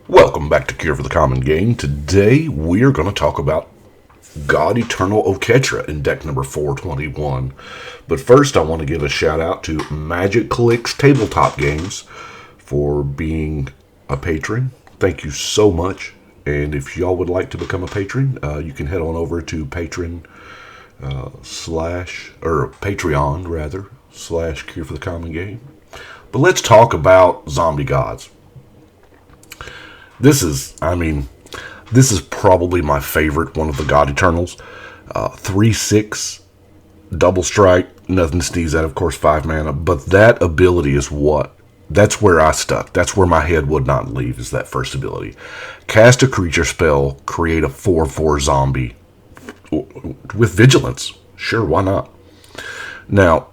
Welcome back to Cure for the Common Game. Today we are going to talk about God Eternal Oketra in deck number 421. But first I want to give a shout out to Magic Clicks Tabletop Games for being a patron. Thank you so much. And if y'all would like to become a patron, you can head on over to Patreon / Cure for the Common Game. But let's talk about zombie gods. This is probably my favorite one of the God Eternals. 3/6, double strike, nothing to sneeze at, of course, 5 mana. But that ability is that's where I stuck. That's where my head would not leave, is that first ability. Cast a creature spell, create a 4/4 zombie with vigilance. Sure, why not? Now,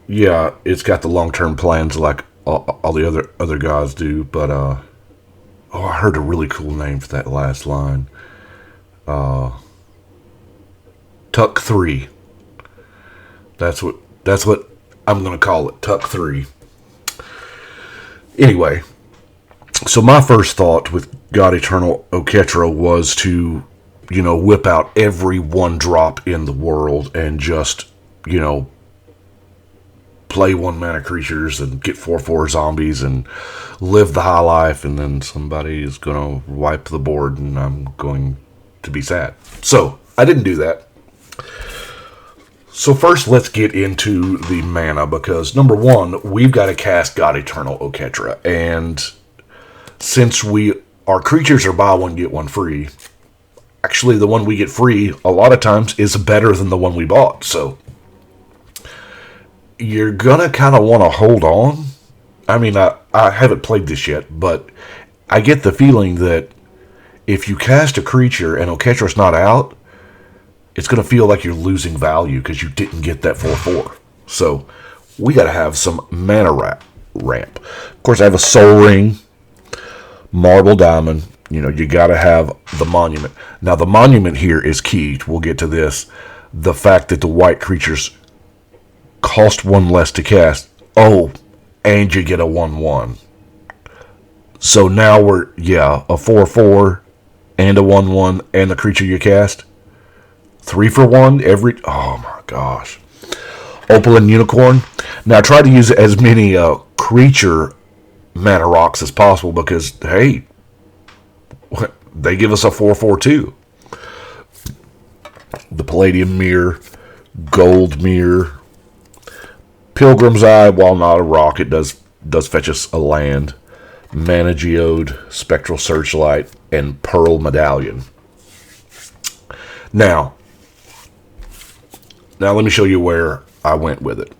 yeah, it's got the long-term plans like all the other guys do, but I heard a really cool name for that last line. Tuck 3. That's what I'm going to call it, Tuck 3. Anyway, so my first thought with God Eternal Oketra was to, whip out every 1-drop in the world and just, play 1-mana creatures and get 4/4 zombies and live the high life, and then somebody is going to wipe the board and I'm going to be sad. So, I didn't do that. So first, let's get into the mana, because number one, we've got to cast God Eternal Oketra, and since our creatures are buy one, get one free, actually the one we get free a lot of times is better than the one we bought, so you're gonna kind of want to hold on. I mean, I haven't played this yet, but I get the feeling that if you cast a creature and Oketra's not out, it's gonna feel like you're losing value because you didn't get that 4/4. So we gotta have some mana ramp. Of course, I have a Soul Ring, Marble Diamond. You gotta have the Monument. Now the Monument here is key. We'll get to this. The fact that the white creatures cost 1 less to cast. Oh, and you get a 1/1. So now we're, a 4/4 and a 1/1 and the creature you cast. 3 for 1 every. Oh my gosh. Opaline Unicorn. Now try to use as many creature mana rocks as possible, because, hey, they give us a 4/4 too. The Palladium Mirror, Gold Mirror, Pilgrim's Eye, while not a rock, it does fetch us a land. Mana Geode, Spectral Searchlight, and Pearl Medallion. Now let me show you where I went with it.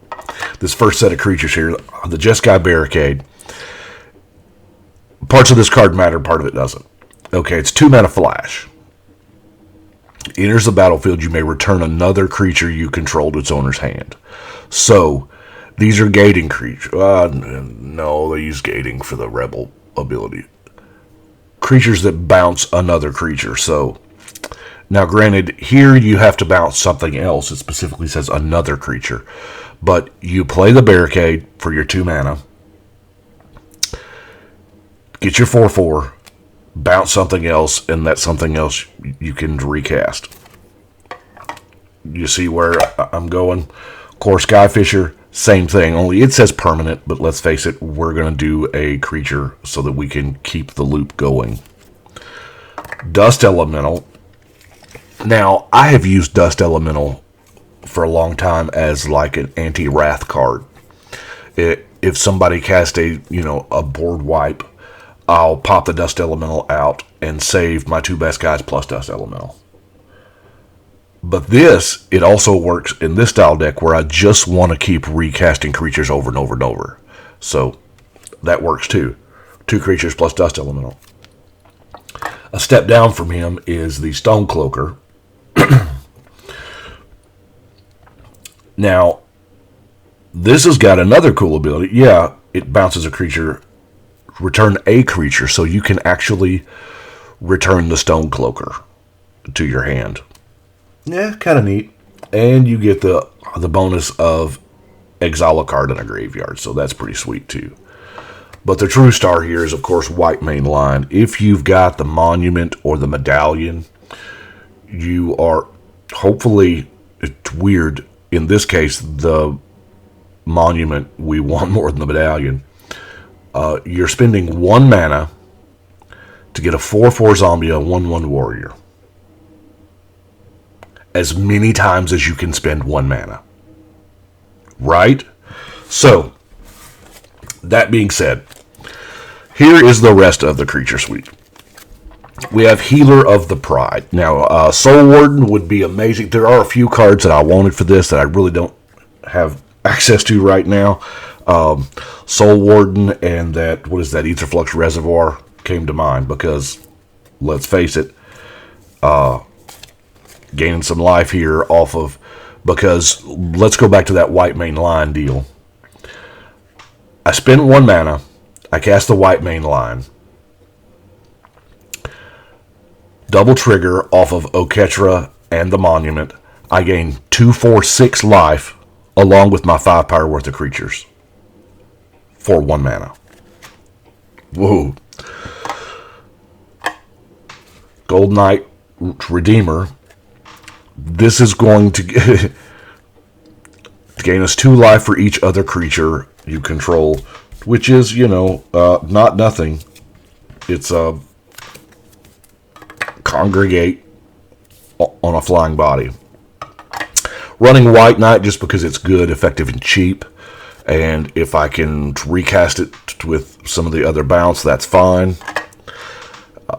This first set of creatures here, the Jeskai Barricade. Parts of this card matter, part of it doesn't. Okay, it's 2 mana flash. Enters the battlefield, you may return another creature you control to its owner's hand. So, these are gating creatures. No, they use gating for the rebel ability. Creatures that bounce another creature. So, now granted, here you have to bounce something else. It specifically says another creature. But you play the Barricade for your 2 mana. Get your 4/4. Bounce something else, and that something else you can recast. You see where I'm going? Of course, Skyfisher, same thing, only it says permanent, but let's face it, we're going to do a creature so that we can keep the loop going. Dust Elemental. Now, I have used Dust Elemental for a long time as like an anti-wrath card. If somebody casts a board wipe, I'll pop the Dust Elemental out and save my 2 best guys plus Dust Elemental. But it also works in this style deck where I just want to keep recasting creatures over and over and over. So that works too. 2 creatures plus Dust Elemental. A step down from him is the Stone Cloaker. Now, this has got another cool ability. Yeah, it bounces a creature, return a creature, so you can actually return the Stone Cloaker to your hand. Yeah, kind of neat. And you get the bonus of exile a card in a graveyard, so that's pretty sweet too. But the true star here is, of course, white main line. If you've got the monument or the medallion, you are hopefully, it's weird, in this case, the monument we want more than the medallion. You're spending 1 mana to get a 4/4 zombie, a 1/1 warrior. As many times as you can spend 1 mana. Right? So, that being said, here is the rest of the creature suite. We have Healer of the Pride. Now, Soul Warden would be amazing. There are a few cards that I wanted for this that I really don't have access to right now. Soul Warden and that, what is that, Aetherflux Reservoir came to mind because, let's face it, gaining some life here off of, because let's go back to that white main line deal. I spend 1 mana, I cast the white main line, double trigger off of Oketra and the monument, I gain 2/4/6 life along with my 5 power worth of creatures for 1 mana. Whoa. Gold Knight Redeemer. This is going to gain us 2 life for each other creature you control, which is, not nothing. It's a congregate on a flying body. Running White Knight just because it's good, effective, and cheap. And if I can recast it with some of the other bounce, that's fine.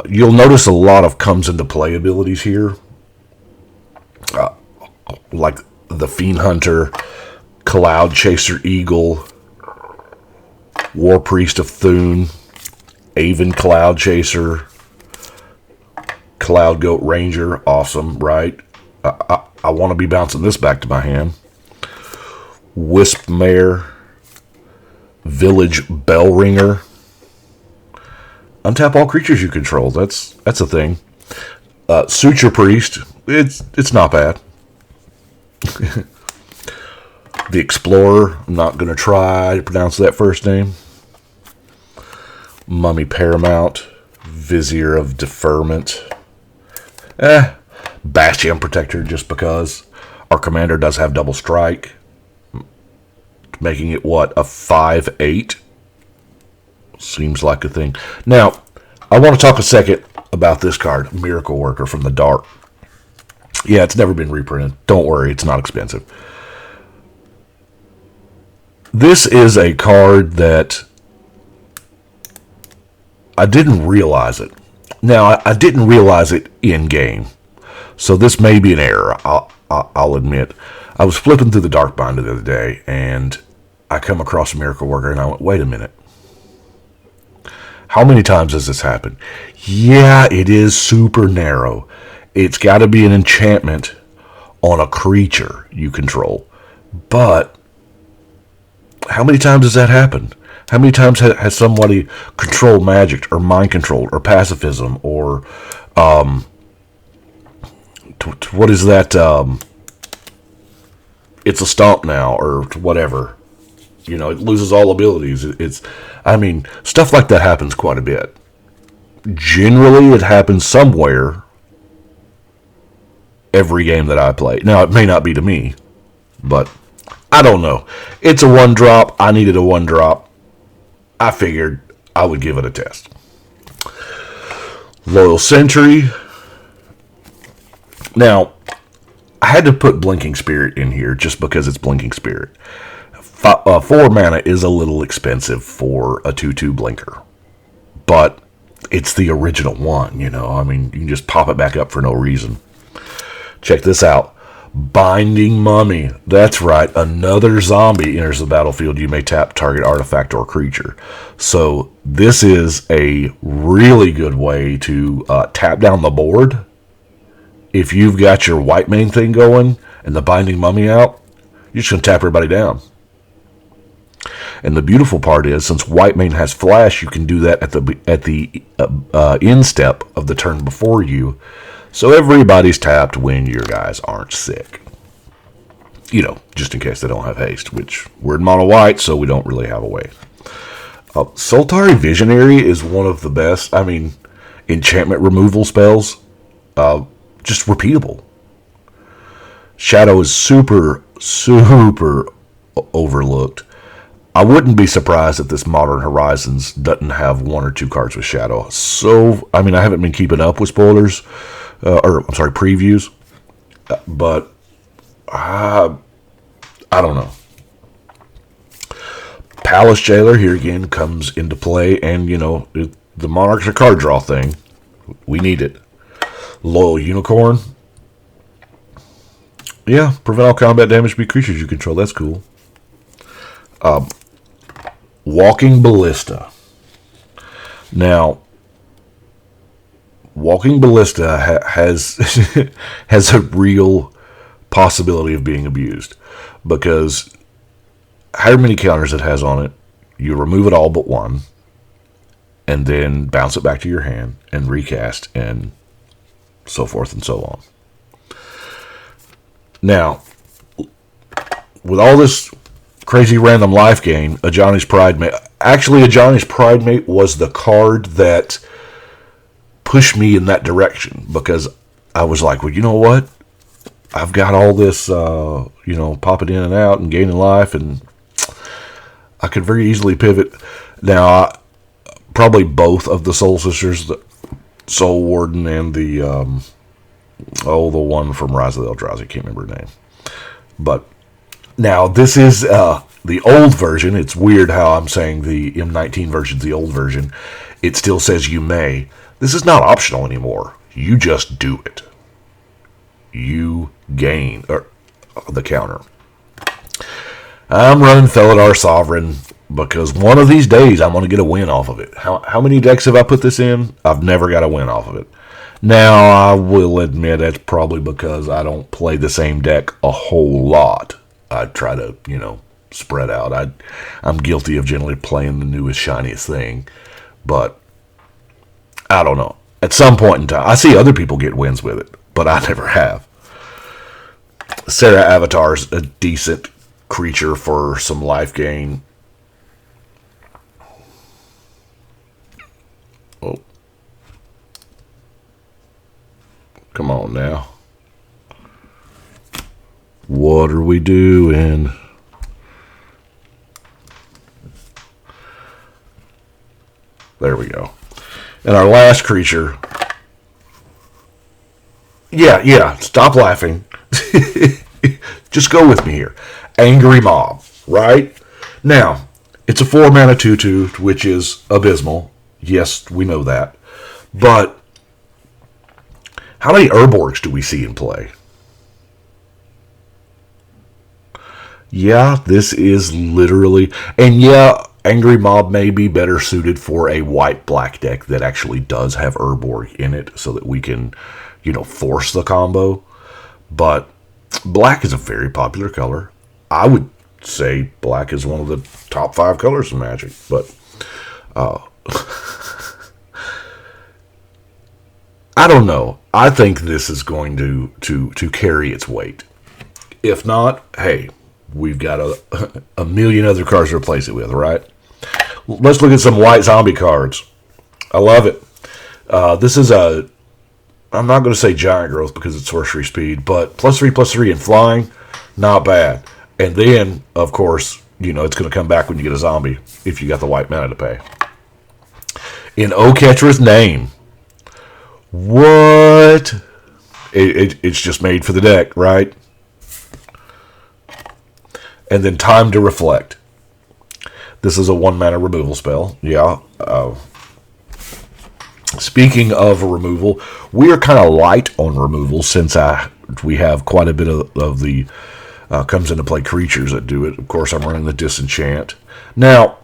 You'll notice a lot of comes into play abilities here. Like the Fiend Hunter, Cloud Chaser Eagle, War Priest of Thune, Aven Cloud Chaser, Cloud Goat Ranger. Awesome, right? I want to be bouncing this back to my hand. Wisp Mare, Village Bell Ringer. Untap all creatures you control. That's a thing. Suture Priest. It's not bad. The Explorer. I'm not going to try to pronounce that first name. Mummy Paramount. Vizier of Deferment. Bastion Protector, just because our commander does have double strike, making it what, a 5/8? Seems like a thing. Now, I want to talk a second about this card, Miracle Worker from the Dark. Yeah, it's never been reprinted. Don't worry, it's not expensive. This is a card that I didn't realize it. Now, I didn't realize it in game, so this may be an error. I'll admit. I was flipping through the Dark Binder the other day, and I come across a Miracle Worker, and I went, wait a minute. How many times has this happened? Yeah, it is super narrow. It's got to be an enchantment on a creature you control. But how many times has that happened? How many times has somebody controlled magic or mind controlled or pacifism or what is that? It's a stomp now or whatever. It loses all abilities. Stuff like that happens quite a bit. Generally, it happens somewhere every game that I play. Now, it may not be to me, but I don't know. It's a 1-drop. I needed a 1-drop. I figured I would give it a test. Loyal Sentry. Now, I had to put Blinking Spirit in here just because it's Blinking Spirit. 4 mana is a little expensive for a 2/2 blinker. But it's the original one, you can just pop it back up for no reason. Check this out. Binding Mummy. That's right. Another zombie enters the battlefield. You may tap target artifact or creature. So this is a really good way to tap down the board. If you've got your white main thing going and the Binding Mummy out, you're just going to tap everybody down. And the beautiful part is, since white main has flash, you can do that at the end step of the turn before you. So everybody's tapped when your guys aren't sick. Just in case they don't have haste, which we're in mono white, so we don't really have a way. Soltari Visionary is one of the best, enchantment removal spells. Just repeatable. Shadow is super, super overlooked. I wouldn't be surprised if this Modern Horizons doesn't have one or two cards with Shadow. I haven't been keeping up with spoilers, previews, but I don't know. Palace Jailer here again comes into play, and the Monarch's a card draw thing. We need it. Loyal Unicorn. Yeah, prevent all combat damage to be creatures you control. That's cool. Walking Ballista. Now, Walking Ballista has has a real possibility of being abused, because however many counters it has on it, you remove it all but one, and then bounce it back to your hand and recast, and so forth and so on. Now, with all this crazy random life gain, Ajani's Pridemate. Actually, Ajani's Pridemate was the card that pushed me in that direction, because I was like, well, you know what? I've got all this, popping in and out and gaining life, and I could very easily pivot. Now, probably both of the Soul Sisters, the Soul Warden and the one from Rise of the Eldrazi, I can't remember her name. But now, this is the old version. It's weird how I'm saying the M19 version is the old version. It still says you may. This is not optional anymore. You just do it. You gain the counter. I'm running Felidar Sovereign because one of these days I'm going to get a win off of it. How many decks have I put this in? I've never got a win off of it. Now, I will admit that's probably because I don't play the same deck a whole lot. I try to, spread out. I'm guilty of generally playing the newest, shiniest thing. But, I don't know. At some point in time, I see other people get wins with it, but I never have. Sarah Avatar's a decent creature for some life gain. Oh. Come on now. What are we doing? There we go. And our last creature. Yeah, stop laughing. Just go with me here. Angry Mob, right? Now, it's a 4-mana 2/2, which is abysmal. Yes, we know that. But how many Urborgs do we see in play? Yeah, this is literally... And yeah, Angry Mob may be better suited for a white-black deck that actually does have Urborg in it so that we can, force the combo. But black is a very popular color. I would say black is one of the top 5 colors in Magic. But I don't know. I think this is going to carry its weight. If not, hey, we've got a million other cards to replace it with, right? Let's look at some white zombie cards. I love it. This is I'm not going to say giant growth because it's sorcery speed, but +3/+3 and flying, not bad. And then, of course, it's going to come back when you get a zombie if you got the white mana to pay. In Oketra's name. What? It's just made for the deck, right? And then Time to Reflect. This is a 1-mana removal spell. Yeah. Speaking of removal, we are kind of light on removal since we have quite a bit of the comes into play creatures that do it. Of course, I'm running the Disenchant. Now,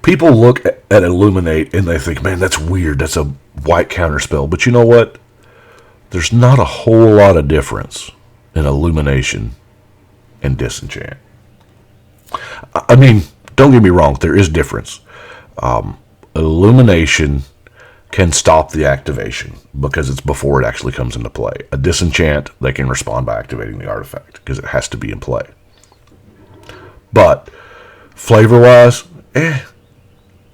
people look at Illuminate and they think, man, that's weird. That's a white counter spell. But you know what? There's not a whole lot of difference in Illumination and Disenchant. I mean, don't get me wrong, there is difference. Illumination can stop the activation because it's before it actually comes into play. A Disenchant, they can respond by activating the artifact because it has to be in play. But flavor-wise,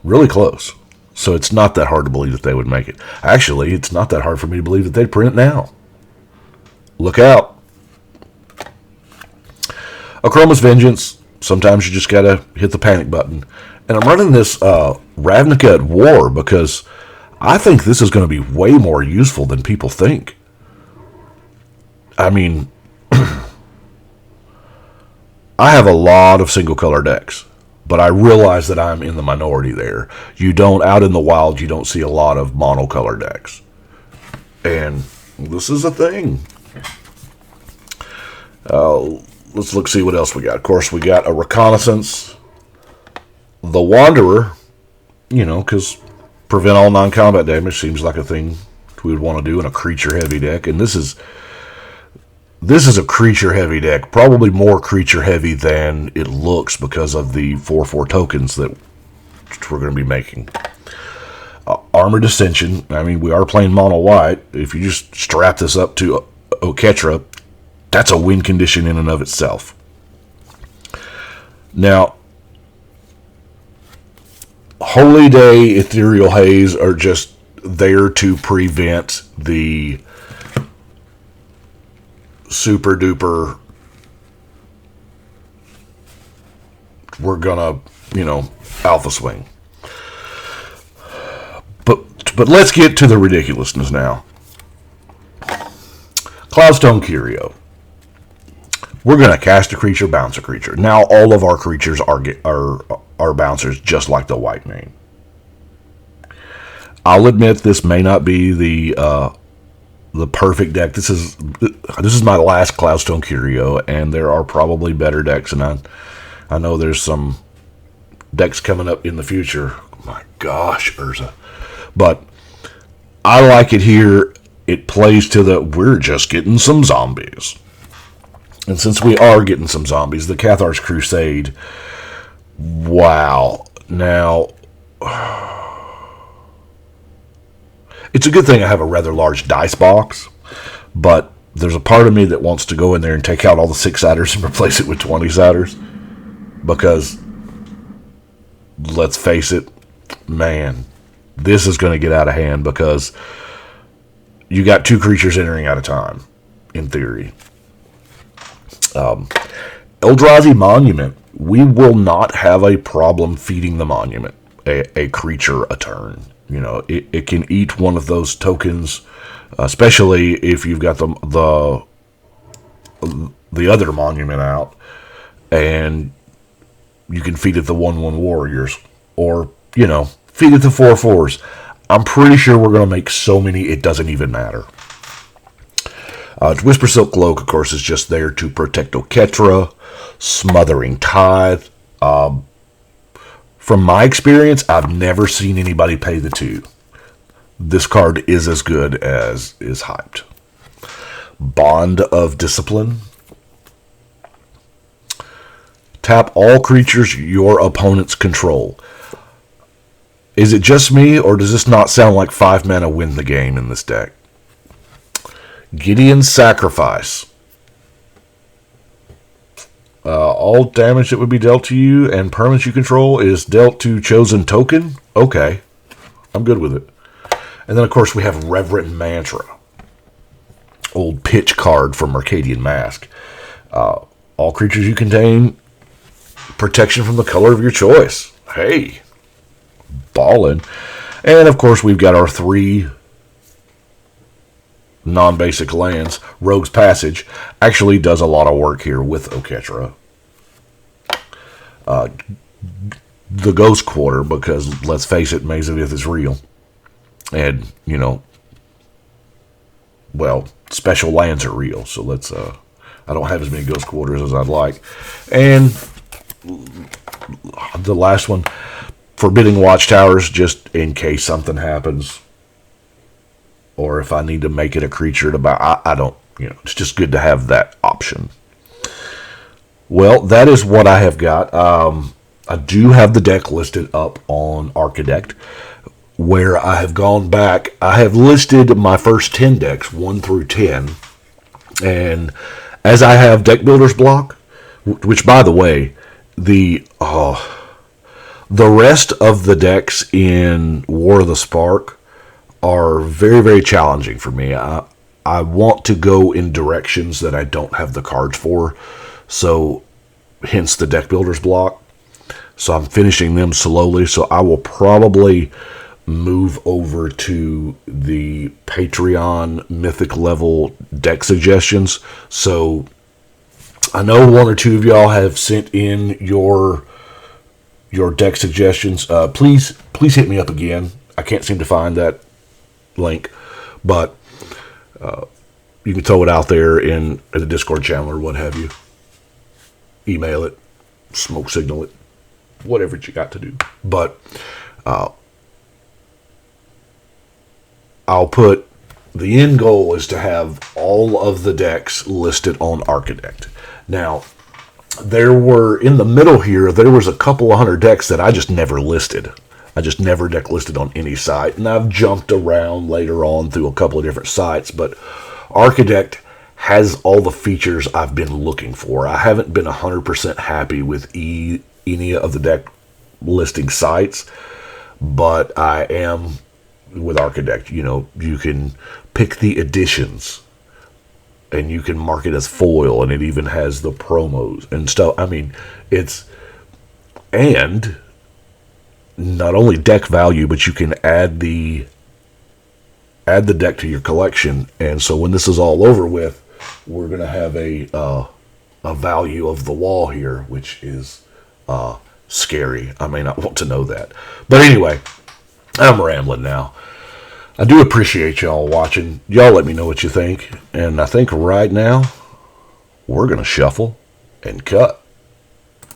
Really close. So it's not that hard to believe that they would make it. Actually, it's not that hard for me to believe that they'd print it now. Look out. Achroma's Vengeance. Sometimes you just gotta hit the panic button. And I'm running this Ravnica at War because I think this is going to be way more useful than people think. I mean, I have a lot of single color decks, but I realize that I'm in the minority there. Out in the wild, you don't see a lot of monocolor decks. And this is a thing. Let's see what else we got. Of course, we got a Reconnaissance. The Wanderer, because prevent all non-combat damage seems like a thing we would want to do in a creature-heavy deck. And this is a creature-heavy deck. Probably more creature-heavy than it looks because of the 4/4 tokens that we're going to be making. Armored Ascension. I mean, we are playing mono-white. If you just strap this up to Oketra, that's a win condition in and of itself. Now, Holy Day, Ethereal Haze are just there to prevent the super duper, we're gonna, alpha swing. But let's get to the ridiculousness now. Cloudstone Curio. We're gonna cast a creature, bounce a creature. Now all of our creatures are bouncers, just like the white main. I'll admit this may not be the perfect deck. This is my last Cloudstone Curio, and there are probably better decks, and I know there's some decks coming up in the future. Oh my gosh, Urza. But I like it here. It plays to we're just getting some zombies. And since we are getting some zombies, the Cathar's Crusade, wow. Now, it's a good thing I have a rather large dice box, but there's a part of me that wants to go in there and take out all the 6-siders and replace it with 20-siders. Because, let's face it, man, this is going to get out of hand because you got 2 creatures entering at a time, in theory. Eldrazi Monument. We will not have a problem feeding the Monument a creature a turn. It can eat one of those tokens, especially if you've got the other Monument out, and you can feed it the 1/1 warriors, or feed it the 4/4s. I'm pretty sure we're going to make so many it doesn't even matter. Whisper Silk Cloak, of course, is just there to protect Oketra. Smothering Tithe. From my experience, I've never seen anybody pay the 2. This card is as good as is hyped. Bond of Discipline. Tap all creatures your opponents control. Is it just me, or does this not sound like 5 mana win the game in this deck? Gideon's Sacrifice. All damage that would be dealt to you and permanents you control is dealt to chosen token? Okay. I'm good with it. And then, of course, we have Reverent Mantra. Old pitch card from Mercadian Mask. All creatures you contain, protection from the color of your choice. Hey. Ballin'. And, of course, we've got our 3 non-basic lands. Rogue's Passage actually does a lot of work here with Oketra. The Ghost Quarter, because let's face it, Maze of Ith is real. And, special lands are real, so let's, I don't have as many Ghost Quarters as I'd like. And the last one, Forbidding Watchtowers, just in case something happens. Or if I need to make it a creature to buy, I don't, it's just good to have that option. Well, that is what I have got. I do have the deck listed up on Archidect, where I have gone back. I have listed my first 10 decks, 1 through 10. And as I have Deck Builder's block, which, by the way, the The rest of the decks in War of the Spark are very, very challenging for me. I want to go in directions that I don't have the cards for, so hence the deck builders block. So I'm finishing them slowly, so I will probably move over to the Patreon mythic level deck suggestions. So I know one or two of y'all have sent in your deck suggestions. Please hit me up again. I can't seem to find that link, but you can throw it out there in the Discord channel or what have you. Email it, smoke signal it, whatever you got to do. But I'll put the end goal is to have all of the decks listed on Architect. Now, there were in the middle here, there was a couple of hundred decks that I just never listed. I just never deck listed on any site, and I've jumped around later on through a couple of different sites, but Architect has all the features I've been looking for. I haven't been 100% happy with any of the deck listing sites, but I am with Architect. You know, you can pick the editions, and you can mark it as foil, and it even has the promos and stuff. I mean, and not only deck value, but you can add the deck to your collection, and so when this is all over with, we're gonna have a value of the wall here, which is scary. I may not want to know that, but anyway, I'm rambling now. I do appreciate y'all watching. Y'all let me know what you think, and I think right now we're gonna shuffle and cut.